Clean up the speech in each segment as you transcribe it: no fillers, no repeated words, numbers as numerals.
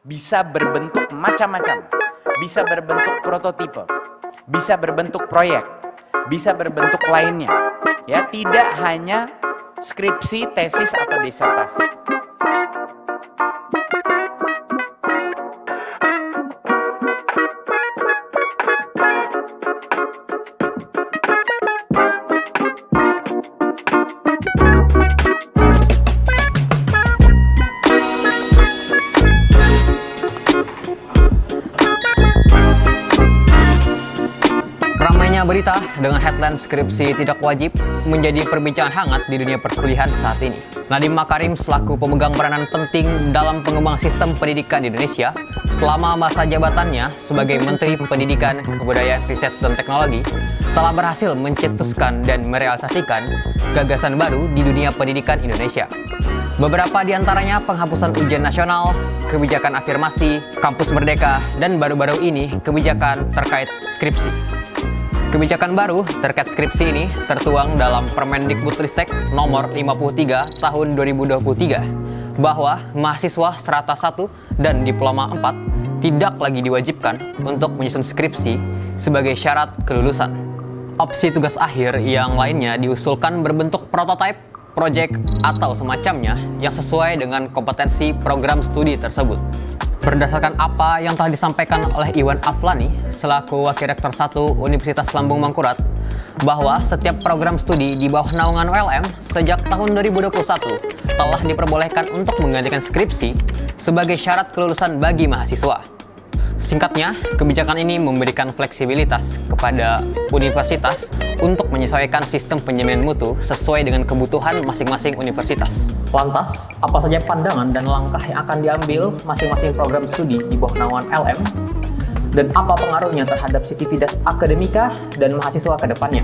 bisa berbentuk macam-macam, bisa berbentuk prototipe, bisa berbentuk proyek, bisa berbentuk lainnya. Ya, tidak hanya skripsi, tesis atau disertasi. Ramainya berita dengan headline skripsi tidak wajib menjadi perbincangan hangat di dunia perkuliahan saat ini. Nadiem Makarim selaku pemegang peranan penting dalam pengembangan sistem pendidikan di Indonesia selama masa jabatannya sebagai Menteri Pendidikan, Kebudayaan, Riset, dan Teknologi telah berhasil mencetuskan dan merealisasikan gagasan baru di dunia pendidikan Indonesia. Beberapa di antaranya penghapusan ujian nasional, kebijakan afirmasi, kampus merdeka, dan baru-baru ini kebijakan terkait skripsi. Kebijakan baru terkait skripsi ini tertuang dalam Permendikbudristek nomor 53 tahun 2023 bahwa mahasiswa strata 1 dan diploma 4 tidak lagi diwajibkan untuk menyusun skripsi sebagai syarat kelulusan. Opsi tugas akhir yang lainnya diusulkan berbentuk prototipe, proyek, atau semacamnya yang sesuai dengan kompetensi program studi tersebut. Berdasarkan apa yang telah disampaikan oleh Iwan Aflani selaku Wakil Rektor 1 Universitas Lambung Mangkurat, bahwa setiap program studi di bawah naungan ULM sejak tahun 2021 telah diperbolehkan untuk menggantikan skripsi sebagai syarat kelulusan bagi mahasiswa. Singkatnya, kebijakan ini memberikan fleksibilitas kepada universitas untuk menyesuaikan sistem penjaminan mutu sesuai dengan kebutuhan masing-masing universitas. Lantas, apa saja pandangan dan langkah yang akan diambil masing-masing program studi di bawah naungan LM? Dan apa pengaruhnya terhadap sivitas akademika dan mahasiswa ke depannya?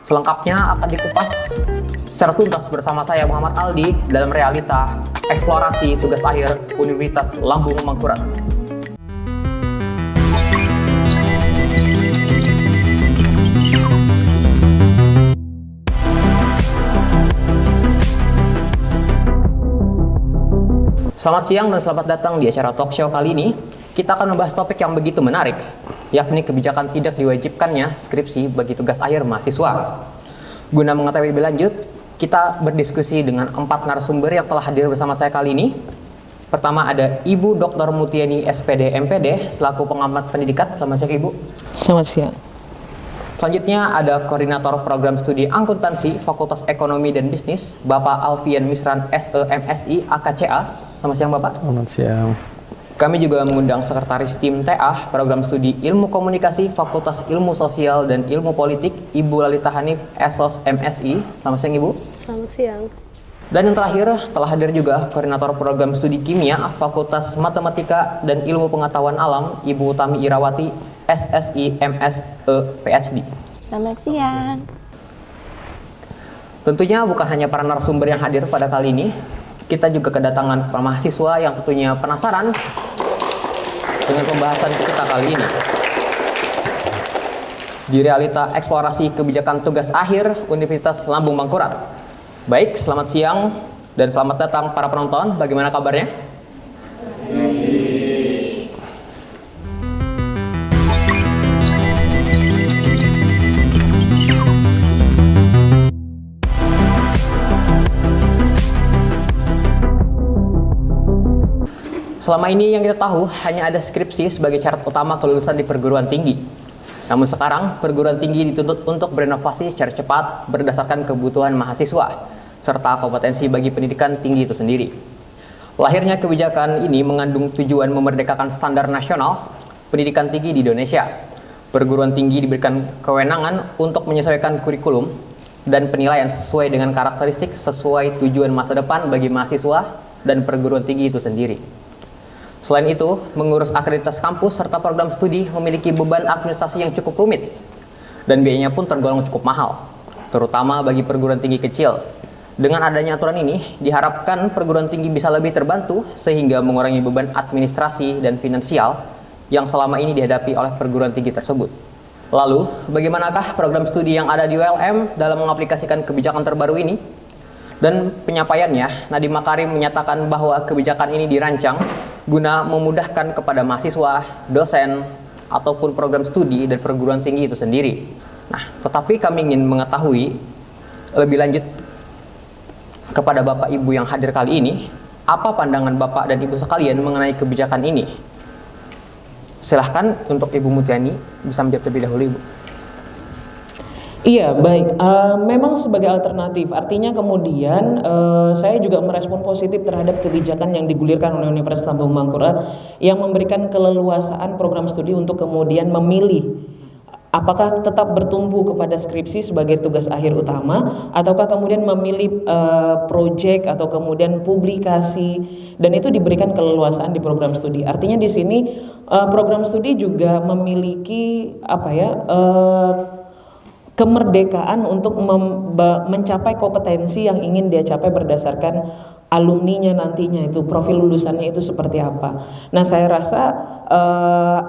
Selengkapnya akan dikupas secara tuntas bersama saya Muhammad Aldi dalam realita eksplorasi tugas akhir Universitas Lambung Mangkurat. Selamat siang dan selamat datang di acara talk show kali ini. Kita akan membahas topik yang begitu menarik, yakni kebijakan tidak diwajibkannya skripsi bagi tugas akhir mahasiswa. Guna mengetahui lebih lanjut, kita berdiskusi dengan 4 narasumber yang telah hadir bersama saya kali ini. Pertama ada Ibu Dr. Mutiani SPD MPD selaku pengamat pendidikan. Selamat siang Ibu. Selamat siang. Selanjutnya ada Koordinator Program Studi Akuntansi Fakultas Ekonomi dan Bisnis, Bapak Alfian Misran SEMSI AKCA. Selamat siang Bapak. Selamat siang. Kami juga mengundang Sekretaris Tim TA Program Studi Ilmu Komunikasi Fakultas Ilmu Sosial dan Ilmu Politik, Ibu Lalita Hanif SOS MSI. Selamat siang Ibu. Selamat siang. Dan yang terakhir telah hadir juga Koordinator Program Studi Kimia Fakultas Matematika dan Ilmu Pengetahuan Alam, Ibu Tami Irawati SSI MSE PhD. Selamat siang. Tentunya bukan hanya para narasumber yang hadir pada kali ini, kita juga kedatangan para mahasiswa yang tentunya penasaran dengan pembahasan kita kali ini. Di realita eksplorasi kebijakan tugas akhir Universitas Lambung Mangkurat. Baik, selamat siang dan selamat datang para penonton. Bagaimana kabarnya? Selama ini yang kita tahu hanya ada skripsi sebagai syarat utama kelulusan di perguruan tinggi. Namun sekarang perguruan tinggi dituntut untuk berinovasi secara cepat berdasarkan kebutuhan mahasiswa serta kompetensi bagi pendidikan tinggi itu sendiri. Lahirnya kebijakan ini mengandung tujuan memerdekakan standar nasional pendidikan tinggi di Indonesia. Perguruan tinggi diberikan kewenangan untuk menyesuaikan kurikulum dan penilaian sesuai dengan karakteristik sesuai tujuan masa depan bagi mahasiswa dan perguruan tinggi itu sendiri. Selain itu, mengurus akreditasi kampus serta program studi memiliki beban administrasi yang cukup rumit dan biayanya pun tergolong cukup mahal, terutama bagi perguruan tinggi kecil. Dengan adanya aturan ini, diharapkan perguruan tinggi bisa lebih terbantu sehingga mengurangi beban administrasi dan finansial yang selama ini dihadapi oleh perguruan tinggi tersebut. Lalu, bagaimanakah program studi yang ada di ULM dalam mengaplikasikan kebijakan terbaru ini? Dan penyampaiannya, Nadiem Makarim menyatakan bahwa kebijakan ini dirancang guna memudahkan kepada mahasiswa, dosen, ataupun program studi dan perguruan tinggi itu sendiri. Nah, tetapi kami ingin mengetahui lebih lanjut kepada Bapak Ibu yang hadir kali ini, apa pandangan Bapak dan Ibu sekalian mengenai kebijakan ini? Silahkan untuk Ibu Mutiani bisa menjawab terlebih dahulu, Ibu. Iya, baik. Memang sebagai alternatif, artinya kemudian saya juga merespon positif terhadap kebijakan yang digulirkan oleh Universitas Lambung Mangkurat yang memberikan keleluasaan program studi untuk kemudian memilih apakah tetap bertumpu kepada skripsi sebagai tugas akhir utama ataukah kemudian memilih proyek atau kemudian publikasi, dan itu diberikan keleluasaan di program studi. Artinya di sini program studi juga memiliki kemerdekaan untuk mencapai kompetensi yang ingin dia capai berdasarkan alumninya nantinya, itu profil lulusannya itu seperti apa. Nah, saya rasa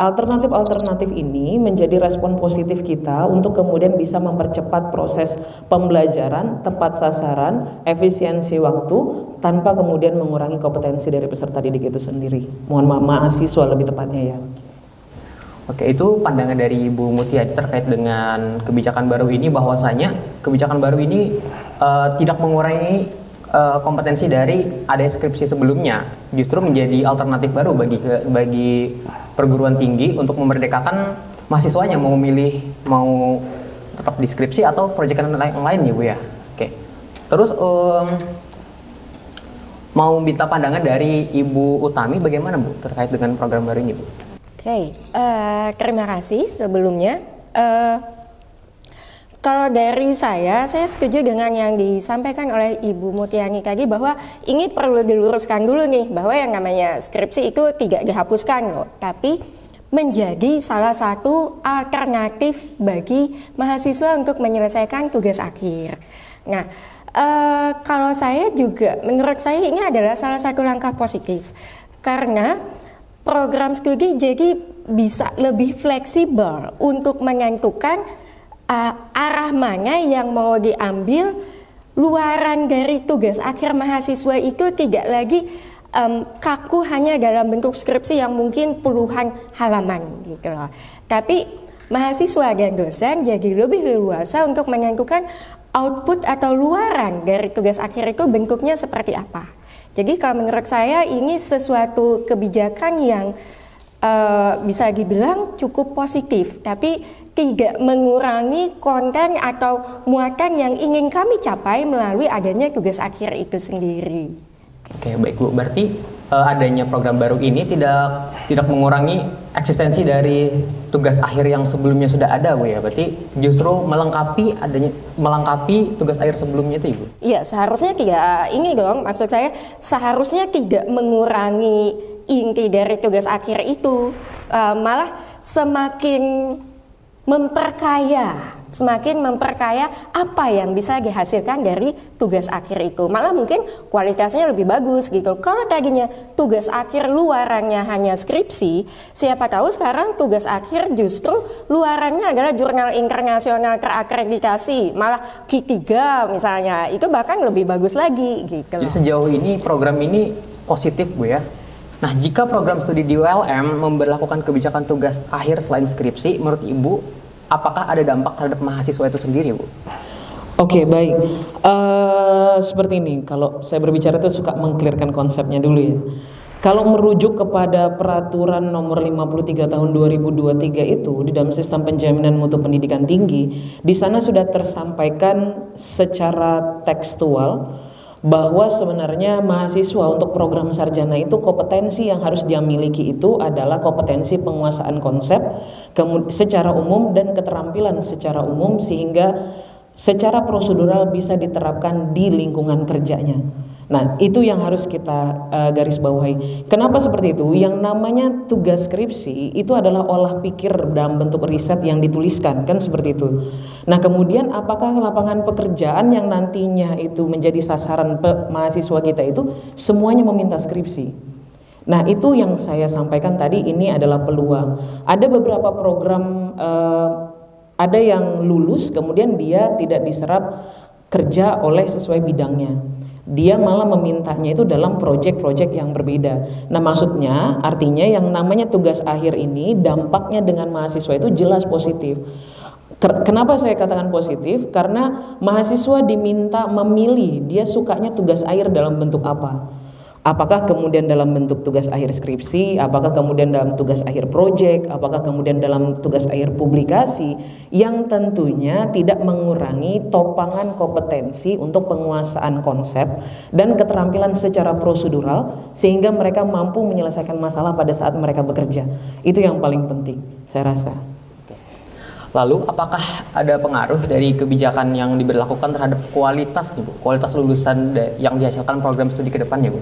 alternatif-alternatif ini menjadi respon positif kita untuk kemudian bisa mempercepat proses pembelajaran, tepat sasaran, efisiensi waktu, tanpa kemudian mengurangi kompetensi dari peserta didik itu sendiri. Mohon maaf, mahasiswa lebih tepatnya ya. Oke, itu pandangan dari Ibu Mutiani terkait dengan kebijakan baru ini, bahwasanya kebijakan baru ini tidak mengurangi kompetensi dari ada skripsi sebelumnya, justru menjadi alternatif baru bagi perguruan tinggi untuk memerdekakan mahasiswanya mau memilih mau tetap di skripsi atau proyek yang lain ya Bu ya. Oke. Terus mau minta pandangan dari Ibu Utami bagaimana Bu terkait dengan program baru ini Bu? Oke, terima kasih sebelumnya. Kalau dari saya setuju dengan yang disampaikan oleh Ibu Mutiani tadi, bahwa ini perlu diluruskan dulu nih, bahwa yang namanya skripsi itu tidak dihapuskan loh, tapi menjadi salah satu alternatif bagi mahasiswa untuk menyelesaikan tugas akhir. Nah, kalau saya juga, menurut saya ini adalah salah satu langkah positif, karena program studi jadi bisa lebih fleksibel untuk menentukan arah mana yang mau diambil. Luaran dari tugas akhir mahasiswa itu tidak lagi kaku hanya dalam bentuk skripsi yang mungkin puluhan halaman gitu loh. Tapi mahasiswa dan dosen jadi lebih leluasa untuk menentukan output atau luaran dari tugas akhir itu bentuknya seperti apa. Jadi kalau menurut saya ini sesuatu kebijakan yang bisa dibilang cukup positif, tapi tidak mengurangi konten atau muatan yang ingin kami capai melalui adanya tugas akhir itu sendiri. Oke, baik Bu. Berarti adanya program baru ini tidak mengurangi eksistensi dari tugas akhir yang sebelumnya sudah ada Bu ya. Berarti justru melengkapi tugas akhir sebelumnya itu Ibu. Iya, seharusnya tidak ini dong. Maksud saya seharusnya tidak mengurangi inti dari tugas akhir itu, malah semakin memperkaya apa yang bisa dihasilkan dari tugas akhir itu. Malah mungkin kualitasnya lebih bagus gitu. Kalau tadinya tugas akhir luarannya hanya skripsi, siapa tahu sekarang tugas akhir justru luarannya adalah jurnal internasional terakreditasi, malah Q3 misalnya. Itu bahkan lebih bagus lagi gitu. Jadi sejauh ini program ini positif Bu ya. Nah, jika program studi di ULM memberlakukan kebijakan tugas akhir selain skripsi, menurut Ibu, apakah ada dampak terhadap mahasiswa itu sendiri, Bu? Oke, baik. Seperti ini, kalau saya berbicara itu suka meng-clearkan konsepnya dulu ya. Kalau merujuk kepada peraturan nomor 53 tahun 2023 itu di dalam sistem penjaminan mutu pendidikan tinggi, di sana sudah tersampaikan secara tekstual bahwa sebenarnya mahasiswa untuk program sarjana itu kompetensi yang harus dia miliki itu adalah kompetensi penguasaan konsep secara umum dan keterampilan secara umum sehingga secara prosedural bisa diterapkan di lingkungan kerjanya. Nah, itu yang harus kita garis bawahi. Kenapa seperti itu? Yang namanya tugas skripsi itu adalah olah pikir dalam bentuk riset yang dituliskan, kan seperti itu. Nah, kemudian apakah lapangan pekerjaan yang nantinya itu menjadi sasaran mahasiswa kita itu semuanya meminta skripsi? Nah, itu yang saya sampaikan tadi, ini adalah peluang. Ada beberapa program, ada yang lulus kemudian dia tidak diserap kerja oleh sesuai bidangnya. Dia malah memintanya itu dalam proyek-proyek yang berbeda. Nah, maksudnya artinya yang namanya tugas akhir ini dampaknya dengan mahasiswa itu jelas positif. Kenapa saya katakan positif? Karena mahasiswa diminta memilih dia sukanya tugas akhir dalam bentuk apa. Apakah kemudian dalam bentuk tugas akhir skripsi, apakah kemudian dalam tugas akhir proyek, apakah kemudian dalam tugas akhir publikasi, yang tentunya tidak mengurangi topangan kompetensi untuk penguasaan konsep dan keterampilan secara prosedural sehingga mereka mampu menyelesaikan masalah pada saat mereka bekerja. Itu yang paling penting, saya rasa. Lalu apakah ada pengaruh dari kebijakan yang diberlakukan terhadap kualitas nih Bu? Kualitas lulusan yang dihasilkan program studi ke depannya Bu?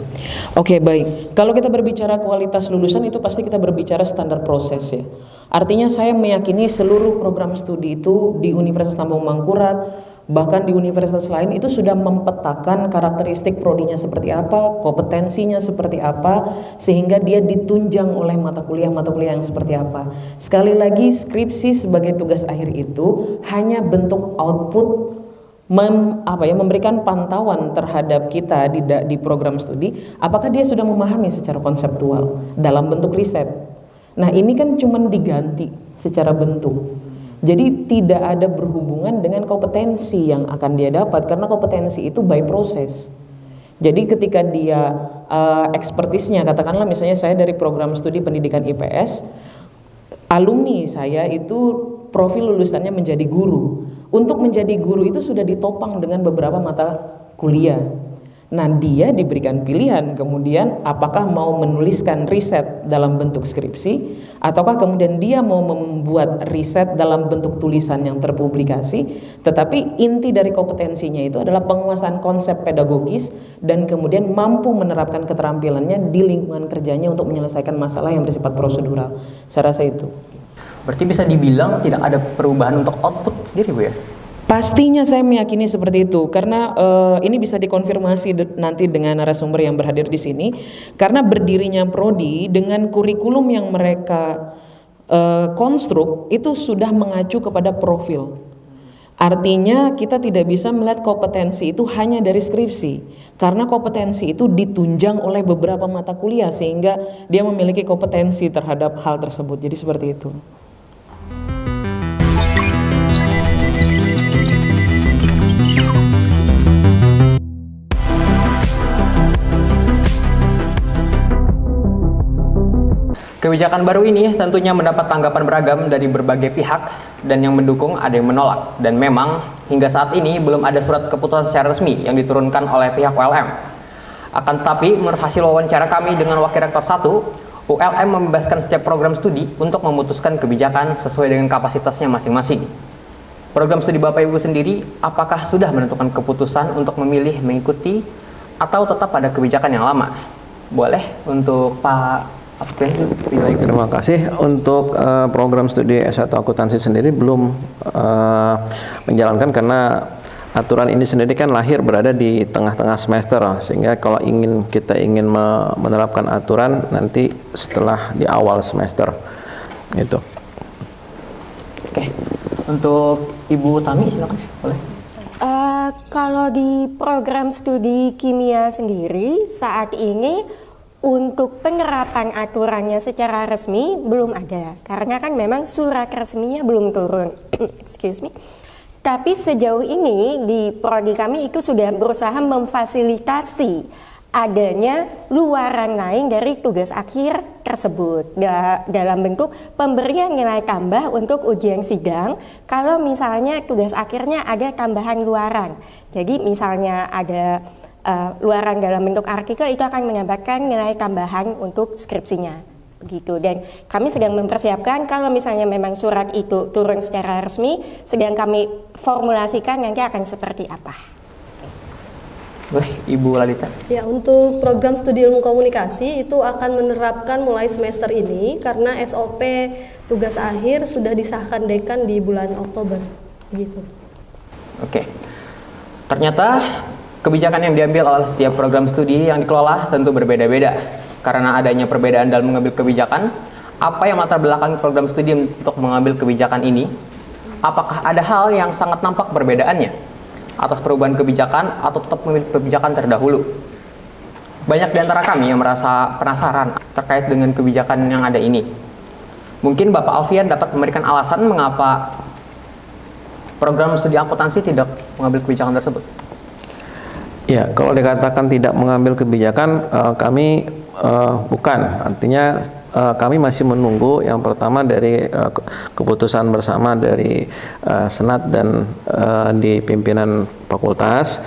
Oke, baik. Kalau kita berbicara kualitas lulusan itu pasti kita berbicara standar proses ya. Artinya saya meyakini seluruh program studi itu di Universitas Lambung Mangkurat bahkan di universitas lain itu sudah mempetakan karakteristik prodinya seperti apa, kompetensinya seperti apa, sehingga dia ditunjang oleh mata kuliah yang seperti apa. Sekali lagi, skripsi sebagai tugas akhir itu hanya bentuk output memberikan pantauan terhadap kita di program studi, apakah dia sudah memahami secara konseptual dalam bentuk riset. Nah, ini kan cuma diganti secara bentuk. Jadi tidak ada berhubungan dengan kompetensi yang akan dia dapat, karena kompetensi itu by proses. Jadi ketika dia ekspertisnya, katakanlah misalnya saya dari program studi pendidikan IPS, alumni saya itu profil lulusannya menjadi guru. Untuk menjadi guru itu sudah ditopang dengan beberapa mata kuliah. Nah, dia diberikan pilihan kemudian apakah mau menuliskan riset dalam bentuk skripsi ataukah kemudian dia mau membuat riset dalam bentuk tulisan yang terpublikasi, tetapi inti dari kompetensinya itu adalah penguasaan konsep pedagogis dan kemudian mampu menerapkan keterampilannya di lingkungan kerjanya untuk menyelesaikan masalah yang bersifat prosedural. Saya rasa itu. Berarti bisa dibilang tidak ada perubahan untuk output sendiri Bu ya? Pastinya saya meyakini seperti itu karena ini bisa dikonfirmasi nanti dengan narasumber yang berhadir di sini, karena berdirinya prodi dengan kurikulum yang mereka konstruk itu sudah mengacu kepada profil. Artinya kita tidak bisa melihat kompetensi itu hanya dari skripsi, karena kompetensi itu ditunjang oleh beberapa mata kuliah sehingga dia memiliki kompetensi terhadap hal tersebut. Jadi seperti itu. Kebijakan baru ini tentunya mendapat tanggapan beragam dari berbagai pihak, dan yang mendukung ada yang menolak. Dan memang hingga saat ini belum ada surat keputusan secara resmi yang diturunkan oleh pihak ULM. Akan tetapi menurut hasil wawancara kami dengan Wakil Rektor 1, ULM membebaskan setiap program studi untuk memutuskan kebijakan sesuai dengan kapasitasnya masing-masing. Program studi Bapak Ibu sendiri apakah sudah menentukan keputusan untuk memilih mengikuti atau tetap pada kebijakan yang lama? Boleh untuk Pak Baik, terima kasih. Untuk program studi S1 akuntansi sendiri belum menjalankan karena aturan ini sendiri kan lahir berada di tengah-tengah semester, sehingga kalau kita ingin menerapkan aturan nanti setelah di awal semester itu. Oke, untuk Ibu Tami silakan, boleh. Kalau di program studi kimia sendiri saat ini untuk penerapan aturannya secara resmi belum ada, karena kan memang surat resminya belum turun. Excuse me. Tapi sejauh ini di prodi kami itu sudah berusaha memfasilitasi adanya luaran lain dari tugas akhir tersebut dalam bentuk pemberian nilai tambah untuk ujian sidang kalau misalnya tugas akhirnya ada tambahan luaran. Jadi misalnya ada luaran dalam bentuk artikel, itu akan menambahkan nilai tambahan untuk skripsinya begitu. Dan kami sedang mempersiapkan kalau misalnya memang surat itu turun secara resmi, sedang kami formulasikan nanti akan seperti apa. Boleh Ibu Lalita. Ya, untuk program studi ilmu komunikasi itu akan menerapkan mulai semester ini karena SOP tugas akhir sudah disahkan dekan di bulan Oktober begitu. Oke. Ternyata kebijakan yang diambil oleh setiap program studi yang dikelola tentu berbeda-beda. Karena adanya perbedaan dalam mengambil kebijakan, apa yang latar belakang program studi untuk mengambil kebijakan ini? Apakah ada hal yang sangat nampak perbedaannya? atas perubahan kebijakan atau tetap memilih kebijakan terdahulu? Banyak di antara kami yang merasa penasaran terkait dengan kebijakan yang ada ini. Mungkin Bapak Alfian dapat memberikan alasan mengapa program studi akuntansi tidak mengambil kebijakan tersebut. Ya, kalau dikatakan tidak mengambil kebijakan, kami bukan. Artinya kami masih menunggu yang pertama dari keputusan bersama dari Senat dan di pimpinan fakultas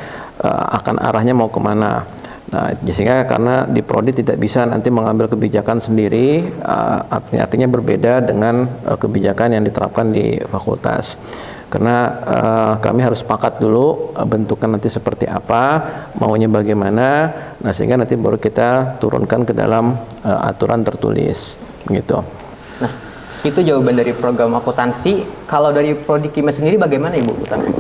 akan arahnya mau kemana. Nah, sehingga karena di Prodi tidak bisa nanti mengambil kebijakan sendiri, artinya berbeda dengan kebijakan yang diterapkan di fakultas. Karena kami harus sepakat dulu bentuknya nanti seperti apa, maunya bagaimana, nah sehingga nanti baru kita turunkan ke dalam aturan tertulis, gitu. Nah, itu jawaban dari program akuntansi. Kalau dari Prodi Kimia sendiri bagaimana Ibu Utami?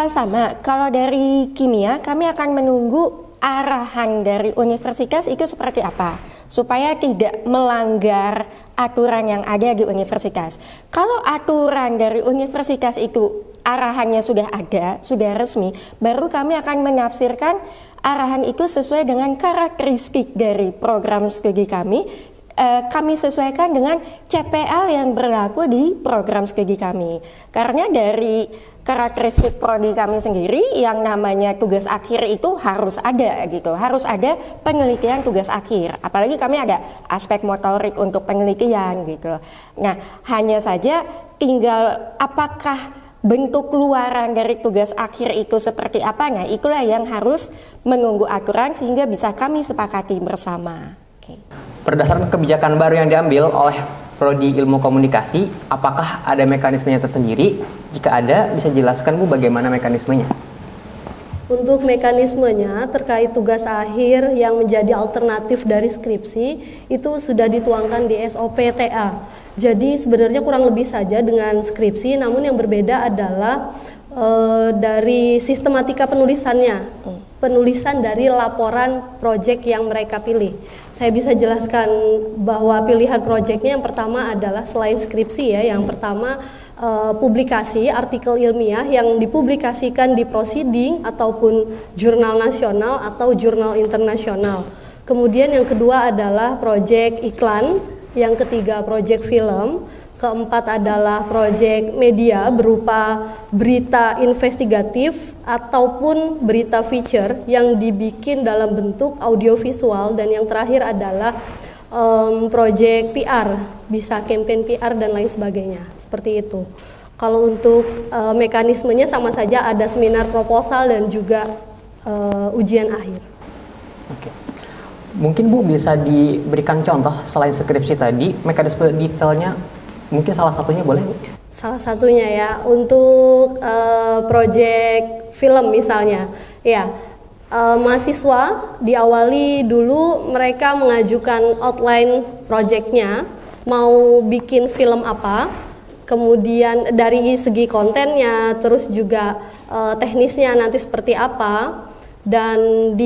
Sama, kalau dari kimia kami akan menunggu arahan dari universitas itu seperti apa supaya tidak melanggar aturan yang ada di universitas. Kalau aturan dari universitas itu arahannya sudah ada, sudah resmi, baru kami akan menafsirkan arahan itu sesuai dengan karakteristik dari program studi kami. Kami sesuaikan dengan CPL yang berlaku di program studi kami. Karena dari karakteristik prodi kami sendiri yang namanya tugas akhir itu harus ada gitu, harus ada penelitian tugas akhir. Apalagi kami ada aspek motorik untuk penelitian gitu. Nah, hanya saja tinggal apakah bentuk luaran dari tugas akhir itu seperti apa, nah itulah yang harus menunggu aturan sehingga bisa kami sepakati bersama. Okay. Berdasarkan kebijakan baru yang diambil oleh Prodi Ilmu Komunikasi, apakah ada mekanismenya tersendiri? Jika ada, bisa jelaskan Bu bagaimana mekanismenya? Untuk mekanismenya terkait tugas akhir yang menjadi alternatif dari skripsi itu sudah dituangkan di SOP TA. Jadi sebenarnya kurang lebih saja dengan skripsi, namun yang berbeda adalah dari sistematika penulisannya, penulisan dari laporan proyek yang mereka pilih. Saya bisa jelaskan bahwa pilihan proyeknya yang pertama adalah selain skripsi ya, yang pertama publikasi artikel ilmiah yang dipublikasikan di proceeding ataupun jurnal nasional atau jurnal internasional. Kemudian yang kedua adalah proyek iklan, yang ketiga proyek film, keempat adalah proyek media berupa berita investigatif ataupun berita feature yang dibikin dalam bentuk audiovisual, dan yang terakhir adalah proyek PR, bisa campaign PR dan lain sebagainya, seperti itu. Kalau untuk mekanismenya sama saja, ada seminar proposal dan juga ujian akhir. Oke. Mungkin Bu bisa diberikan contoh selain skripsi tadi, mekanisme detailnya mungkin salah satunya boleh Bu? Salah satunya ya, untuk proyek film misalnya, ya. Mahasiswa diawali dulu mereka mengajukan outline proyeknya, mau bikin film apa, kemudian dari segi kontennya, terus juga teknisnya nanti seperti apa, dan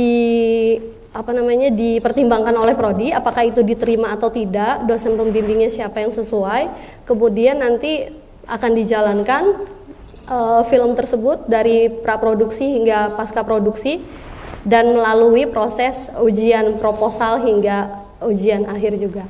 dipertimbangkan oleh prodi apakah itu diterima atau tidak, dosen pembimbingnya siapa yang sesuai, kemudian nanti akan dijalankan film tersebut dari praproduksi hingga pasca produksi dan melalui proses ujian proposal hingga ujian akhir juga.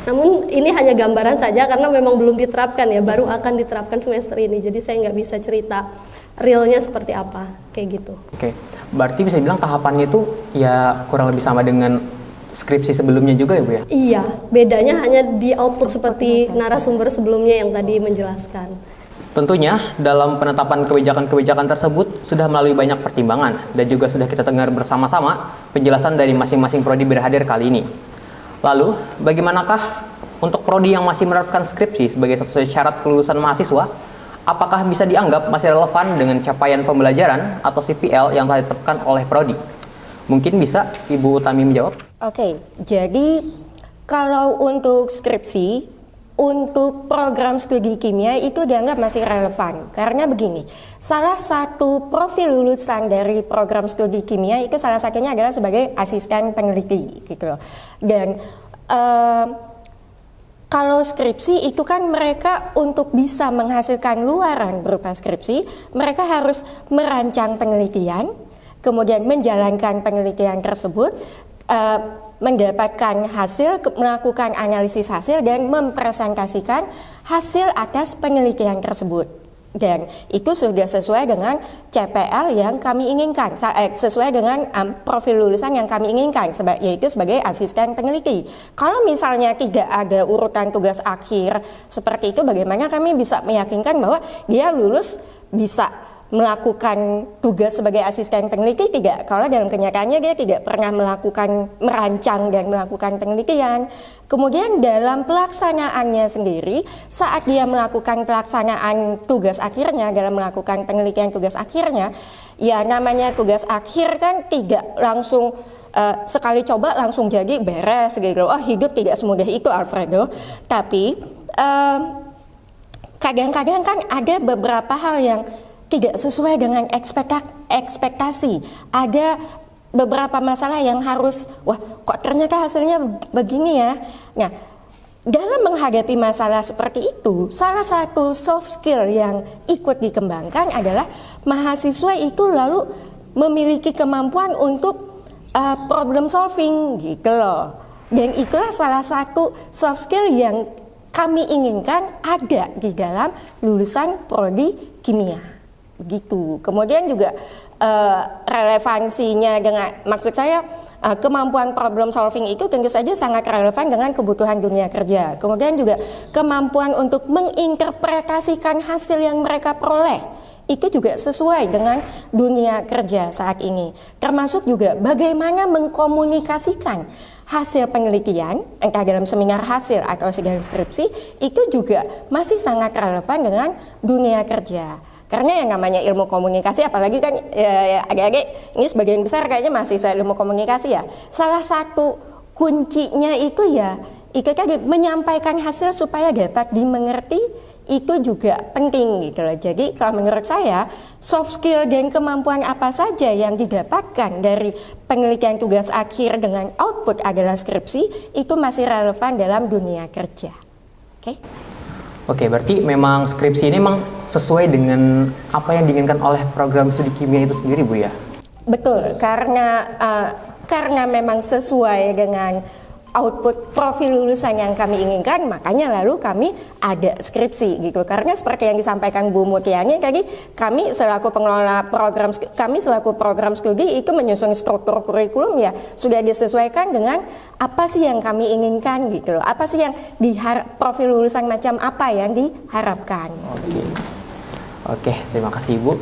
Namun ini hanya gambaran saja karena memang belum diterapkan ya, baru akan diterapkan semester ini, jadi saya nggak bisa cerita realnya seperti apa, kayak gitu. Oke, berarti bisa dibilang tahapannya itu ya kurang lebih sama dengan skripsi sebelumnya juga ya Bu ya? Iya, bedanya hanya di output seperti narasumber sebelumnya yang tadi menjelaskan. Tentunya dalam penetapan kebijakan-kebijakan tersebut sudah melalui banyak pertimbangan dan juga sudah kita dengar bersama-sama penjelasan dari masing-masing prodi berhadir kali ini. Lalu, bagaimanakah untuk prodi yang masih menerapkan skripsi sebagai satu syarat kelulusan mahasiswa? Apakah bisa dianggap masih relevan dengan capaian pembelajaran atau CPL yang telah ditetapkan oleh prodi? Mungkin bisa Ibu Utami menjawab? Oke, jadi kalau untuk skripsi, untuk program studi kimia itu dianggap masih relevan. Karena begini, salah satu profil lulusan dari program studi kimia itu salah satunya adalah sebagai asisten peneliti gitu loh. Dan Kalau skripsi itu kan mereka untuk bisa menghasilkan luaran berupa skripsi, mereka harus merancang penelitian, kemudian menjalankan penelitian tersebut, mendapatkan hasil, melakukan analisis hasil, dan mempresentasikan hasil atas penelitian tersebut. Dan itu sudah sesuai dengan CPL yang kami inginkan, sesuai dengan profil lulusan yang kami inginkan, yaitu sebagai asisten peneliti. Kalau misalnya tidak ada urutan tugas akhir seperti itu, bagaimana kami bisa meyakinkan bahwa dia lulus bisa melakukan tugas sebagai asisten peneliti? Tidak, kalau dalam kenyataannya dia tidak pernah merancang dan melakukan penelitian. Kemudian dalam pelaksanaannya sendiri, saat dia melakukan pelaksanaan tugas akhirnya, dalam melakukan penelitian tugas akhirnya, ya namanya tugas akhir kan tidak langsung sekali coba langsung jadi beres gitu. Oh, hidup tidak semudah itu, Alfredo. Tapi kadang-kadang kan ada beberapa hal yang tidak sesuai dengan ekspektasi. Ada beberapa masalah yang harus, wah kok ternyata hasilnya begini ya. Nah, dalam menghadapi masalah seperti itu, salah satu soft skill yang ikut dikembangkan adalah mahasiswa itu lalu memiliki kemampuan untuk problem solving gitu loh. Dan itulah salah satu soft skill yang kami inginkan ada di dalam lulusan prodi kimia. Begitu. Kemudian juga relevansinya dengan, maksud saya kemampuan problem solving itu tentu saja sangat relevan dengan kebutuhan dunia kerja. Kemudian juga kemampuan untuk menginterpretasikan hasil yang mereka peroleh itu juga sesuai dengan dunia kerja saat ini. Termasuk juga bagaimana mengkomunikasikan hasil penelitian, entah dalam seminar hasil atau sidang skripsi, itu juga masih sangat relevan dengan dunia kerja. Karena yang namanya ilmu komunikasi, apalagi kan adik-adik ini sebagian besar kayaknya masih ilmu komunikasi ya. Salah satu kuncinya itu ya, itu tadi menyampaikan hasil supaya dapat dimengerti, itu juga penting gitu loh. Jadi kalau menurut saya soft skill dan kemampuan apa saja yang didapatkan dari penelitian tugas akhir dengan output adalah skripsi, itu masih relevan dalam dunia kerja. Oke? Oke, berarti memang skripsi ini memang sesuai dengan apa yang diinginkan oleh program studi kimia itu sendiri, Bu ya? Betul, karena memang sesuai dengan output profil lulusan yang kami inginkan, makanya lalu kami ada skripsi gitu. Karena seperti yang disampaikan Bu Mutiani tadi, kami selaku pengelola program, kami selaku program studi itu menyusun struktur kurikulum ya sudah disesuaikan dengan apa sih yang kami inginkan gitu loh. Apa sih yang profil lulusan macam apa yang diharapkan. Oke, terima kasih Ibu.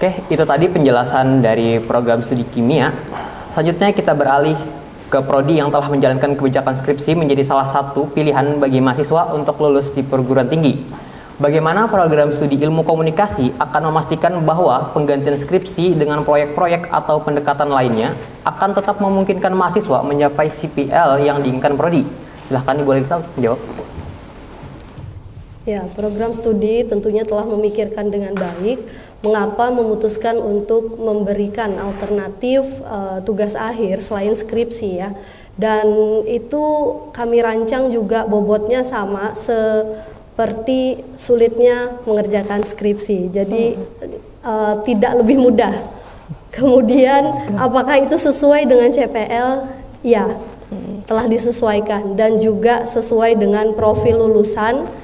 Oke, itu tadi penjelasan dari program studi kimia. Selanjutnya kita beralih ke prodi yang telah menjalankan kebijakan skripsi menjadi salah satu pilihan bagi mahasiswa untuk lulus di perguruan tinggi. Bagaimana program studi ilmu komunikasi akan memastikan bahwa penggantian skripsi dengan proyek-proyek atau pendekatan lainnya akan tetap memungkinkan mahasiswa mencapai CPL yang diinginkan prodi? Silahkan Ibu Lita menjawab. Ya, program studi tentunya telah memikirkan dengan baik mengapa memutuskan untuk memberikan alternatif tugas akhir selain skripsi ya. Dan itu kami rancang juga bobotnya sama seperti sulitnya mengerjakan skripsi. Jadi tidak lebih mudah. Kemudian apakah itu sesuai dengan CPL? Ya, telah disesuaikan dan juga sesuai dengan profil lulusan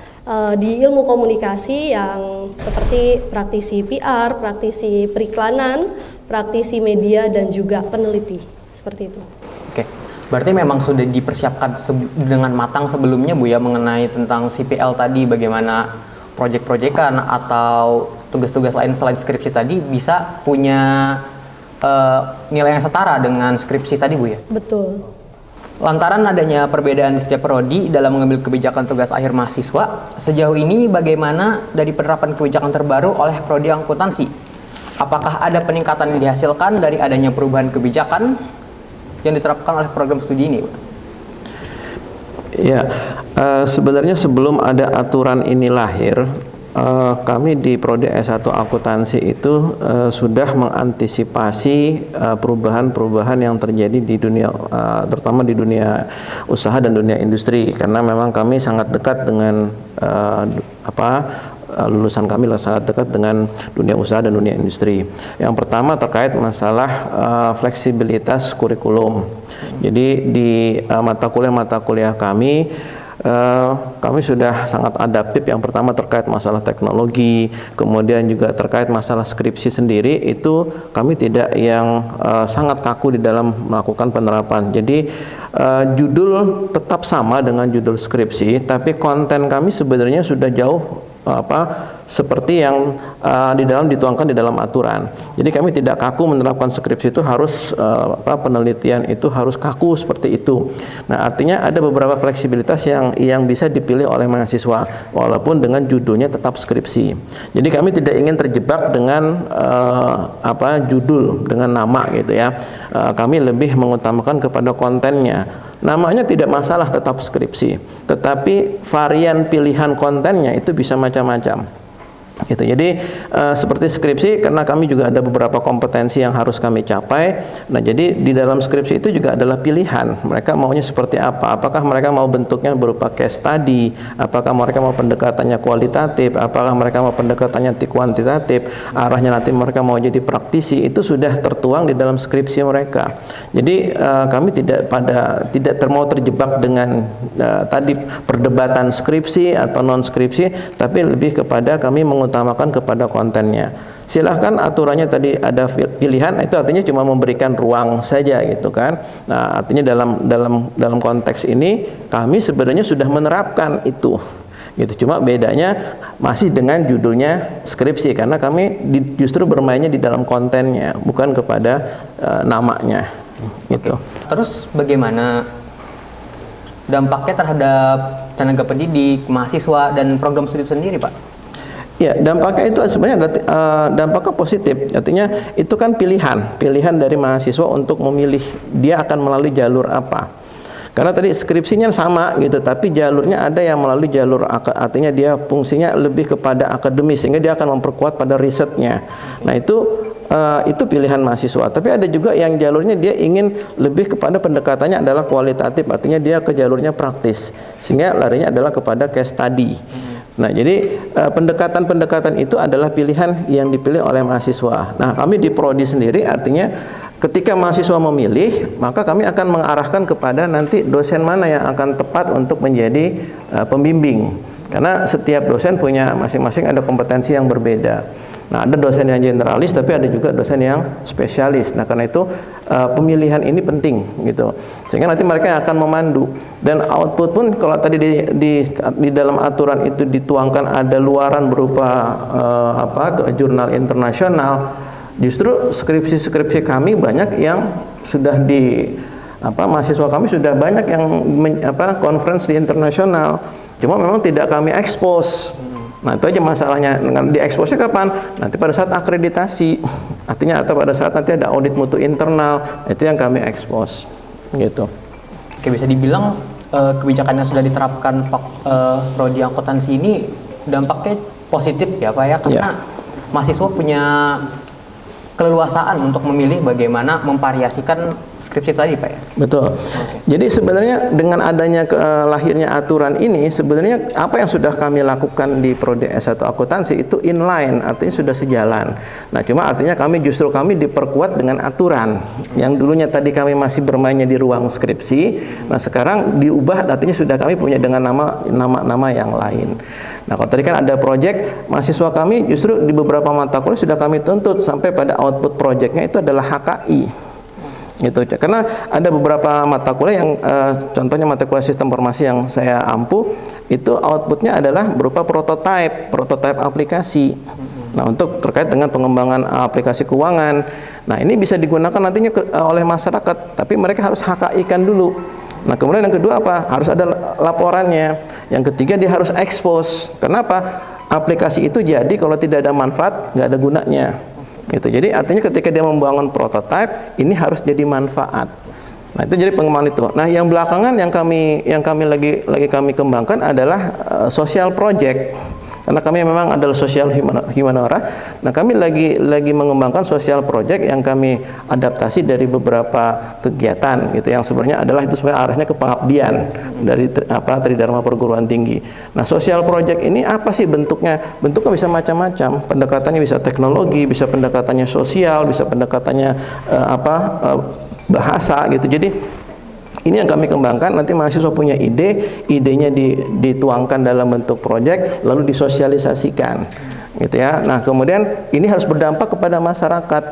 di ilmu komunikasi yang seperti praktisi PR, praktisi periklanan, praktisi media dan juga peneliti, seperti itu. Oke, berarti memang sudah dipersiapkan dengan matang sebelumnya Bu ya mengenai tentang CPL tadi, bagaimana proyek-proyekan atau tugas-tugas lain selain skripsi tadi bisa punya nilai yang setara dengan skripsi tadi Bu ya? Betul. Lantaran adanya perbedaan di setiap prodi dalam mengambil kebijakan tugas akhir mahasiswa, sejauh ini bagaimana dari penerapan kebijakan terbaru oleh prodi akuntansi? Apakah ada peningkatan yang dihasilkan dari adanya perubahan kebijakan yang diterapkan oleh program studi ini? Ya, sebenarnya sebelum ada aturan ini lahir, kami di Prodi S1 Akuntansi itu sudah mengantisipasi perubahan-perubahan yang terjadi di dunia, terutama di dunia usaha dan dunia industri, karena memang kami sangat dekat dengan lulusan kami sangat dekat dengan dunia usaha dan dunia industri. Yang pertama terkait masalah fleksibilitas kurikulum. Jadi di mata kuliah kami sudah sangat adaptif. Yang pertama terkait masalah teknologi, kemudian juga terkait masalah skripsi sendiri, itu kami tidak yang sangat kaku di dalam melakukan penerapan. Jadi judul tetap sama dengan judul skripsi, tapi konten kami sebenarnya sudah jauh seperti yang dituangkan di dalam aturan. Jadi kami tidak kaku menerapkan skripsi itu harus penelitian itu harus kaku seperti itu. Nah, artinya ada beberapa fleksibilitas yang bisa dipilih oleh mahasiswa walaupun dengan judulnya tetap skripsi. Jadi kami tidak ingin terjebak dengan judul, dengan nama gitu ya. Kami lebih mengutamakan kepada kontennya. Namanya tidak masalah, tetap skripsi, tetapi varian pilihan kontennya itu bisa macam-macam. Gitu. Jadi seperti skripsi, karena kami juga ada beberapa kompetensi yang harus kami capai. Nah, jadi di dalam skripsi itu juga adalah pilihan. Mereka maunya seperti apa? Apakah mereka mau bentuknya berupa case study? Apakah mereka mau pendekatannya kualitatif? Apakah mereka mau pendekatannya kuantitatif? Arahnya nanti mereka mau jadi praktisi. Itu sudah tertuang di dalam skripsi mereka. Jadi kami tidak mau terjebak dengan tadi perdebatan skripsi atau non skripsi, tapi lebih kepada kami mengutamakan kepada kontennya. Silahkan aturannya tadi ada pilihan, itu artinya cuma memberikan ruang saja gitu kan. Nah, artinya dalam konteks ini kami sebenarnya sudah menerapkan itu. Gitu. Cuma bedanya masih dengan judulnya skripsi, karena kami justru bermainnya di dalam kontennya, bukan kepada namanya. Gitu. Terus bagaimana dampaknya terhadap tenaga pendidik, mahasiswa, dan program studi sendiri, Pak? Ya, dampaknya itu sebenarnya dampaknya positif. Artinya itu kan pilihan dari mahasiswa untuk memilih dia akan melalui jalur apa. Karena tadi skripsinya sama gitu, tapi jalurnya ada yang melalui jalur, artinya dia fungsinya lebih kepada akademis, sehingga dia akan memperkuat pada risetnya. Nah, itu pilihan mahasiswa. Tapi ada juga yang jalurnya dia ingin lebih kepada pendekatannya adalah kualitatif, artinya dia ke jalurnya praktis, sehingga larinya adalah kepada case study. Nah, jadi pendekatan-pendekatan itu adalah pilihan yang dipilih oleh mahasiswa. Nah, kami di Prodi sendiri artinya ketika mahasiswa memilih, maka kami akan mengarahkan kepada nanti dosen mana yang akan tepat untuk menjadi pembimbing. Karena setiap dosen punya masing-masing ada kompetensi yang berbeda. Nah, ada dosen yang generalis, tapi ada juga dosen yang spesialis. Nah, karena itu pemilihan ini penting gitu. Sehingga nanti mereka yang akan memandu, dan output pun kalau tadi di dalam aturan itu dituangkan ada luaran berupa ke jurnal internasional. Justru skripsi kami banyak yang sudah mahasiswa kami sudah banyak yang conference di internasional. Cuma memang tidak kami expose. Nah, itu aja masalahnya. Diekspos kapan? Nanti pada saat akreditasi. Artinya atau pada saat nanti ada audit mutu internal, itu yang kami ekspos. Gitu. Oke, bisa dibilang kebijakan yang sudah diterapkan Prodi Akuntansi ini dampaknya positif ya, Pak ya, karena mahasiswa punya keleluasaan untuk memilih bagaimana memvariasikan skripsi tadi, Pak ya. Betul. Jadi sebenarnya dengan adanya lahirnya aturan ini, sebenarnya apa yang sudah kami lakukan di Prodi S1 Akuntansi itu inline, artinya sudah sejalan. Nah, cuma artinya kami diperkuat dengan aturan. Yang dulunya tadi kami masih bermainnya di ruang skripsi, nah sekarang diubah, artinya sudah kami punya dengan nama yang lain. Nah, kalau tadi kan ada proyek, mahasiswa kami justru di beberapa mata kuliah sudah kami tuntut sampai pada output proyeknya itu adalah HKI. Gitu. Karena ada beberapa mata kuliah yang contohnya mata kuliah sistem informasi yang saya ampu, itu outputnya adalah berupa prototipe aplikasi. Nah, untuk terkait dengan pengembangan aplikasi keuangan. Nah, ini bisa digunakan nantinya oleh masyarakat, tapi mereka harus HKI-kan dulu. Nah, kemudian yang kedua apa? Harus ada laporannya. Yang ketiga dia harus expose. Kenapa? Aplikasi itu jadi kalau tidak ada manfaat, nggak ada gunanya. Gitu. Jadi artinya ketika dia membangun prototipe, ini harus jadi manfaat. Nah, itu jadi pengembangan itu. Nah, yang belakangan yang kami lagi kami kembangkan adalah social project. Karena kami memang adalah sosial humaniora. Nah, kami lagi mengembangkan sosial project yang kami adaptasi dari beberapa kegiatan gitu, yang sebenarnya adalah itu sebenarnya arahnya ke pengabdian dari Tridharma Perguruan Tinggi. Nah, sosial project ini apa sih bentuknya? Bentuknya bisa macam-macam. Pendekatannya bisa teknologi, bisa pendekatannya sosial, bisa pendekatannya bahasa gitu. Jadi ini yang kami kembangkan. Nanti mahasiswa punya idenya dituangkan dalam bentuk proyek, lalu disosialisasikan, gitu ya. Nah, kemudian ini harus berdampak kepada masyarakat.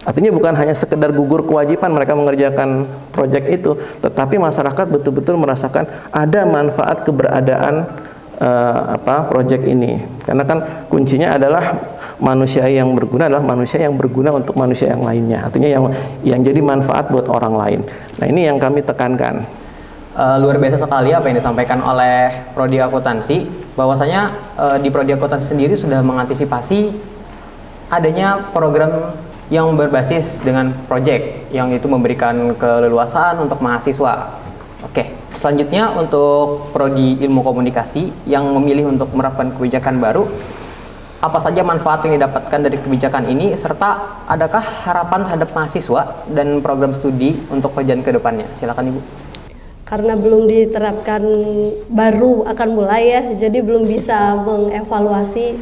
Artinya bukan hanya sekedar gugur kewajiban mereka mengerjakan proyek itu, tetapi masyarakat betul-betul merasakan ada manfaat keberadaan proyek ini. Karena kan kuncinya adalah manusia yang berguna adalah manusia yang berguna untuk manusia yang lainnya. Artinya yang jadi manfaat buat orang lain. Nah, ini yang kami tekankan. Luar biasa sekali apa yang disampaikan oleh Prodi Akuntansi, bahwasanya di Prodi Akuntansi sendiri sudah mengantisipasi adanya program yang berbasis dengan proyek yang itu memberikan keleluasaan untuk mahasiswa. Oke, selanjutnya untuk Prodi Ilmu Komunikasi yang memilih untuk menerapkan kebijakan baru, apa saja manfaat yang didapatkan dari kebijakan ini, serta adakah harapan terhadap mahasiswa dan program studi untuk kerjaan ke depannya? Silakan Ibu. Karena belum diterapkan, baru akan mulai ya, jadi belum bisa mengevaluasi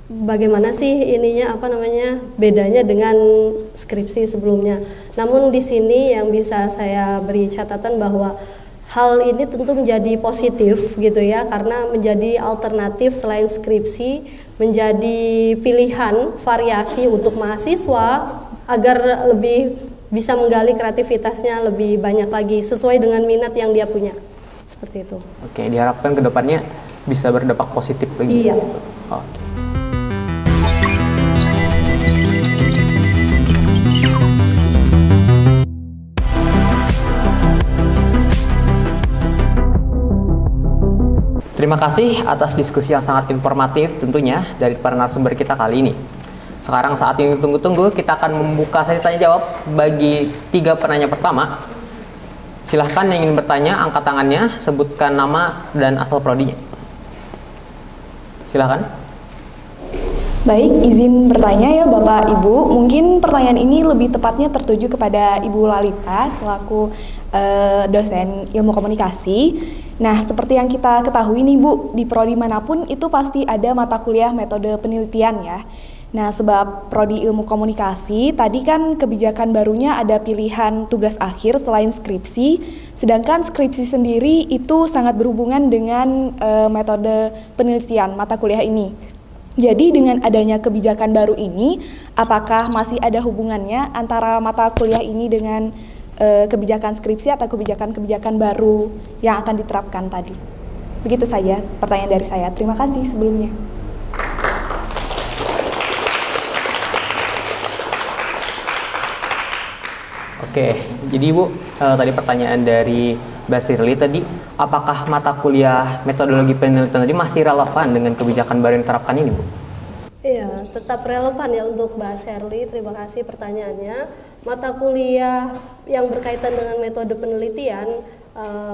bagaimana sih bedanya dengan skripsi sebelumnya. Namun di sini yang bisa saya beri catatan bahwa hal ini tentu menjadi positif gitu ya, karena menjadi alternatif selain skripsi, menjadi pilihan variasi untuk mahasiswa agar lebih bisa menggali kreativitasnya lebih banyak lagi sesuai dengan minat yang dia punya. Seperti itu. Oke, diharapkan ke depannya bisa berdampak positif lagi. Iya. Terima kasih atas diskusi yang sangat informatif tentunya dari para narasumber kita kali ini. Sekarang saat ini tunggu-tunggu, kita akan membuka sesi tanya jawab bagi 3 penanya pertama. Silahkan yang ingin bertanya, angkat tangannya, sebutkan nama dan asal prodinya. Silahkan. Baik, izin bertanya ya Bapak Ibu. Mungkin pertanyaan ini lebih tepatnya tertuju kepada Ibu Lalita selaku dosen ilmu komunikasi. Nah, seperti yang kita ketahui nih Bu, di prodi manapun itu pasti ada mata kuliah metode penelitian ya. Nah, sebab prodi ilmu komunikasi, tadi kan kebijakan barunya ada pilihan tugas akhir selain skripsi, sedangkan skripsi sendiri itu sangat berhubungan dengan metode penelitian mata kuliah ini. Jadi dengan adanya kebijakan baru ini, apakah masih ada hubungannya antara mata kuliah ini dengan kebijakan skripsi atau kebijakan-kebijakan baru yang akan diterapkan tadi? Begitu saja pertanyaan dari saya. Terima kasih sebelumnya. Oke, jadi Ibu, tadi pertanyaan dari Mbak Shirley tadi, apakah mata kuliah metodologi penelitian tadi masih relevan dengan kebijakan baru yang diterapkan ini, Bu? Iya, tetap relevan ya untuk Mbak Shirley. Terima kasih pertanyaannya. Mata kuliah yang berkaitan dengan metode penelitian,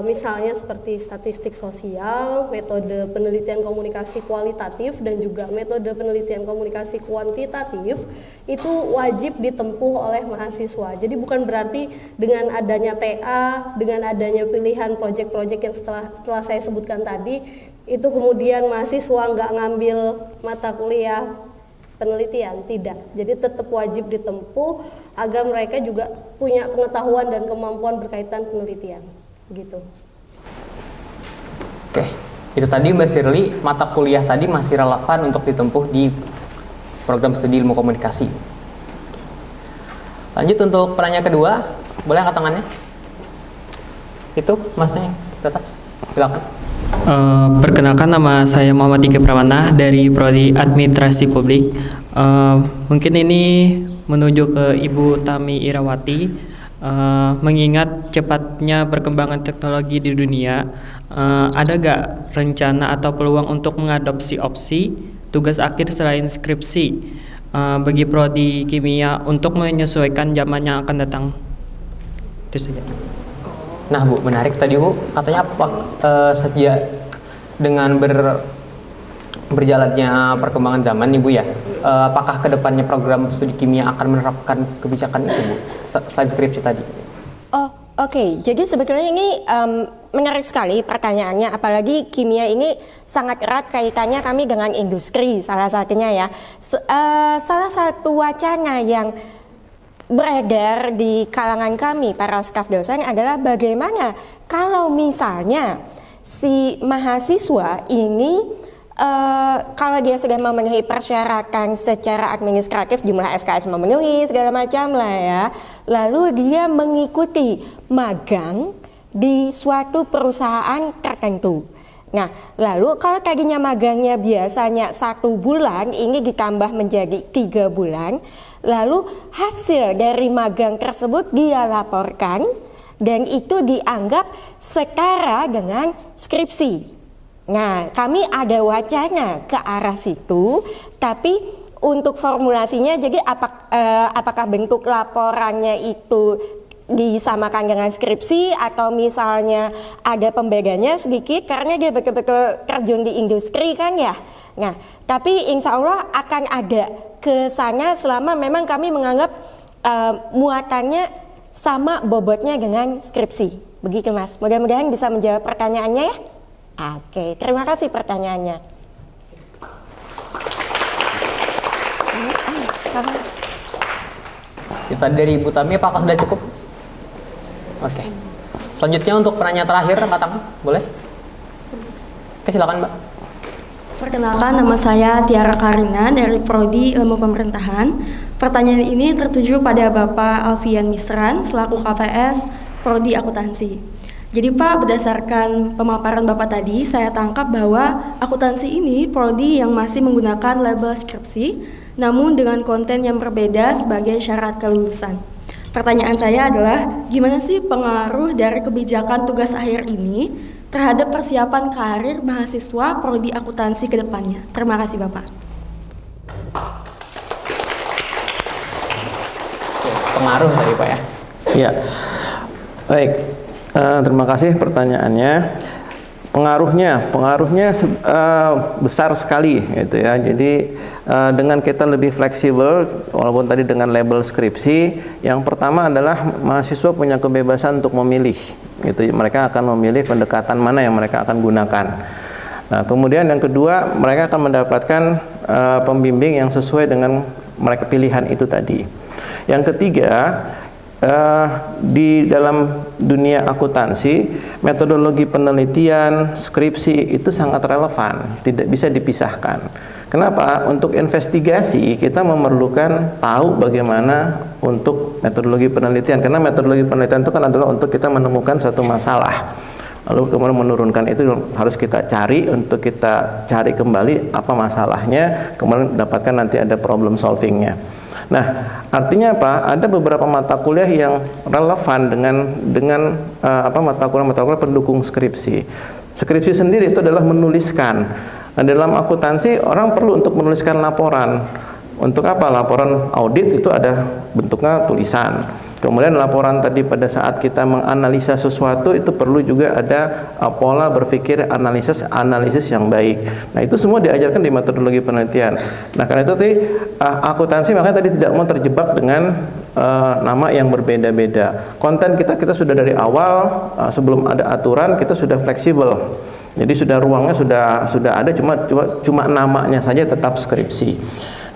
misalnya seperti statistik sosial, metode penelitian komunikasi kualitatif, dan juga metode penelitian komunikasi kuantitatif, itu wajib ditempuh oleh mahasiswa. Jadi bukan berarti dengan adanya TA, dengan adanya pilihan proyek-proyek yang setelah saya sebutkan tadi, itu kemudian mahasiswa nggak ngambil mata kuliah penelitian, tidak. Jadi tetap wajib ditempuh agar mereka juga punya pengetahuan dan kemampuan berkaitan penelitian. Begitu. Oke, itu tadi Mbak Shirley, mata kuliah tadi masih relevan untuk ditempuh di program studi ilmu komunikasi. Lanjut untuk pertanyaan kedua, boleh angkat tangannya? Itu masnya di atas, silakan. Perkenalkan, nama saya Muhammad Ika Pramana dari Prodi Administrasi Publik. Mungkin ini menuju ke Ibu Tami Irawati. Mengingat cepatnya perkembangan teknologi di dunia, ada gak rencana atau peluang untuk mengadopsi opsi tugas akhir selain skripsi bagi prodi kimia untuk menyesuaikan zaman yang akan datang? Itu saja. Nah Bu, menarik tadi Bu, katanya sejak dengan berjalannya perkembangan zaman nih Bu ya, apakah kedepannya program studi kimia akan menerapkan kebijakan itu Bu, selain skripsi tadi? Oh, oke. Jadi sebetulnya ini menarik sekali pertanyaannya, apalagi kimia ini sangat erat kaitannya kami dengan industri salah satunya ya. Salah satu wacana yang beredar di kalangan kami para staf dosen adalah bagaimana kalau misalnya si mahasiswa ini kalau dia sudah memenuhi persyaratan secara administratif, jumlah SKS memenuhi segala macam lah ya, lalu dia mengikuti magang di suatu perusahaan tertentu. Nah, lalu kalau tadinya magangnya biasanya 1 bulan, ini ditambah menjadi 3 bulan, lalu hasil dari magang tersebut dia laporkan dan itu dianggap setara dengan skripsi. Nah, kami ada wacana ke arah situ, tapi untuk formulasinya jadi apakah bentuk laporannya itu disamakan dengan skripsi atau misalnya ada pembedanya sedikit karena dia betul-betul terjun di industri kan ya. Nah, tapi insya Allah akan ada ke sana selama memang kami menganggap muatannya sama bobotnya dengan skripsi. Begitu Mas, mudah-mudahan bisa menjawab pertanyaannya ya. Oke, terima kasih pertanyaannya. Kita dari Ibu Tami, apakah sudah cukup? Oke. Selanjutnya untuk penanya terakhir, Mbak Tami, boleh? Oke, silakan Mbak. Perkenalkan, nama saya Tiara Karina dari Prodi Ilmu Pemerintahan. Pertanyaan ini tertuju pada Bapak Alfian Misran selaku KPS Prodi Akuntansi. Jadi Pak, berdasarkan pemaparan Bapak tadi, saya tangkap bahwa akuntansi ini prodi yang masih menggunakan label skripsi, namun dengan konten yang berbeda sebagai syarat kelulusan. Pertanyaan saya adalah, gimana sih pengaruh dari kebijakan tugas akhir ini terhadap persiapan karir mahasiswa prodi akuntansi ke depannya? Terima kasih Bapak. Pengaruh tadi Pak ya? Ya, baik. Terima kasih pertanyaannya. Pengaruhnya besar sekali gitu ya. Jadi dengan kita lebih fleksibel, walaupun tadi dengan label skripsi, yang pertama adalah mahasiswa punya kebebasan untuk memilih. Gitu, mereka akan memilih pendekatan mana yang mereka akan gunakan. Nah, kemudian yang kedua, mereka akan mendapatkan pembimbing yang sesuai dengan mereka pilihan itu tadi. Yang ketiga, di dalam dunia akuntansi, metodologi penelitian, skripsi itu sangat relevan, tidak bisa dipisahkan. Kenapa? Untuk investigasi kita memerlukan tahu bagaimana untuk metodologi penelitian, karena metodologi penelitian itu kan adalah untuk kita menemukan satu masalah, lalu kemudian menurunkan itu harus kita cari, untuk kita cari kembali apa masalahnya, kemudian dapatkan nanti ada problem solvingnya. Nah, artinya apa? Ada beberapa mata kuliah yang relevan dengan mata kuliah pendukung skripsi. Skripsi sendiri itu adalah menuliskan. Nah, dalam akuntansi orang perlu untuk menuliskan laporan. Untuk apa? Laporan audit itu ada bentuknya tulisan. Kemudian laporan tadi pada saat kita menganalisa sesuatu itu perlu juga ada pola berpikir analisis yang baik. Nah, itu semua diajarkan di metodologi penelitian. Nah, karena itu tadi akuntansi makanya tadi tidak mau terjebak dengan nama yang berbeda-beda. Konten kita sudah dari awal sebelum ada aturan kita sudah fleksibel. Jadi sudah ruangnya sudah ada, cuma namanya saja tetap skripsi.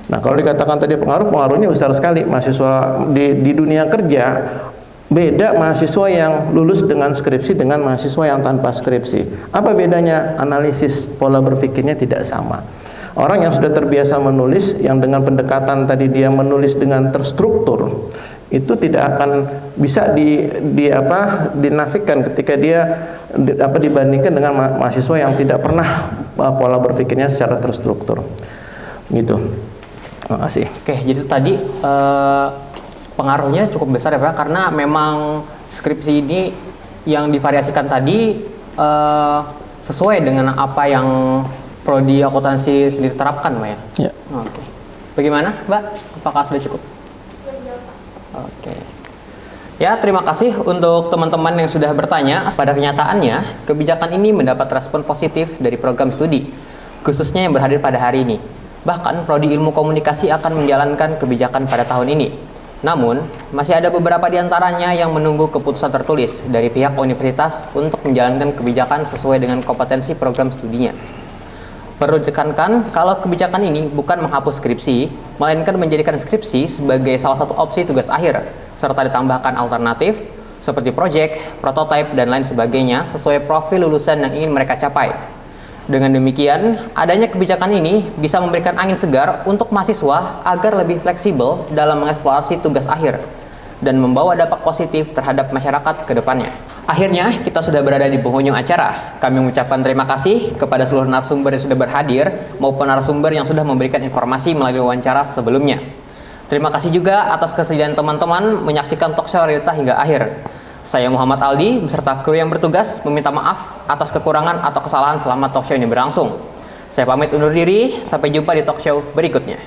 Nah, kalau dikatakan tadi pengaruhnya besar sekali. Mahasiswa di dunia kerja beda mahasiswa yang lulus dengan skripsi dengan mahasiswa yang tanpa skripsi. Apa bedanya? Analisis pola berpikirnya tidak sama. Orang yang sudah terbiasa menulis, yang dengan pendekatan tadi dia menulis dengan terstruktur, itu tidak akan bisa dinafikan ketika dia dibandingkan dengan mahasiswa yang tidak pernah pola berpikirnya secara terstruktur. Gitu. Terima kasih. Oke, jadi tadi pengaruhnya cukup besar ya Pak, karena memang skripsi ini yang divariasikan tadi sesuai dengan apa yang prodi akuntansi sendiri terapkan Mbak ya? Ya. Oke. Bagaimana Mbak? Apakah sudah cukup? Oke. Ya, terima kasih untuk teman-teman yang sudah bertanya. Pada kenyataannya, kebijakan ini mendapat respon positif dari program studi. khususnya yang berhadir pada hari ini. Bahkan, Prodi Ilmu Komunikasi akan menjalankan kebijakan pada tahun ini. Namun, masih ada beberapa di antaranya yang menunggu keputusan tertulis dari pihak universitas untuk menjalankan kebijakan sesuai dengan kompetensi program studinya. Perlu ditekankan kalau kebijakan ini bukan menghapus skripsi, melainkan menjadikan skripsi sebagai salah satu opsi tugas akhir, serta ditambahkan alternatif seperti project, prototype, dan lain sebagainya sesuai profil lulusan yang ingin mereka capai. Dengan demikian, adanya kebijakan ini bisa memberikan angin segar untuk mahasiswa agar lebih fleksibel dalam mengeksplorasi tugas akhir dan membawa dampak positif terhadap masyarakat ke depannya. Akhirnya, kita sudah berada di penghujung acara. Kami mengucapkan terima kasih kepada seluruh narasumber yang sudah berhadir maupun narasumber yang sudah memberikan informasi melalui wawancara sebelumnya. Terima kasih juga atas kesediaan teman-teman menyaksikan talkshow Realita hingga akhir. Saya Muhammad Aldi beserta kru yang bertugas meminta maaf atas kekurangan atau kesalahan selama talkshow ini berlangsung. Saya pamit undur diri, sampai jumpa di talkshow berikutnya.